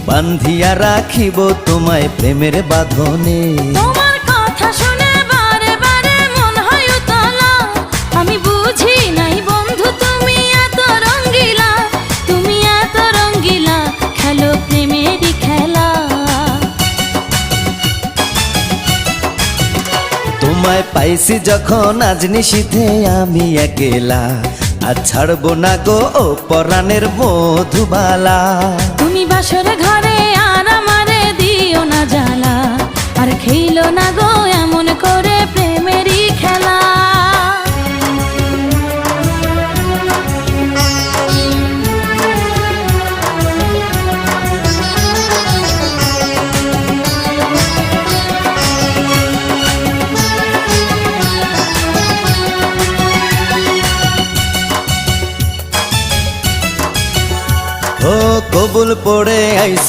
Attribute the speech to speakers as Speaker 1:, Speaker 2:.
Speaker 1: বান্ধিয়া রাখিব তোমায় প্রেমের বাঁধনে।
Speaker 2: তোমার কথা শুনে বারে বারে মন হয় উতলা, আমি বুঝি নাই বন্ধু তুমি এত রঙ্গিলা, তুমি এত রঙ্গিলা, খেলো প্রেমেরই খেলা।
Speaker 1: তোমায় পাইছি যখন আজ নিশীথে আমি একেলা, আর ছাড়বো না গো ও পরাণের মধুবালা।
Speaker 2: তুমি বাসর ঘরে আর আমারে দিও না জ্বালা, আর খেলো না গো এমন করে প্রেমেরই খেলা।
Speaker 1: ও কবুল পড়ে আইস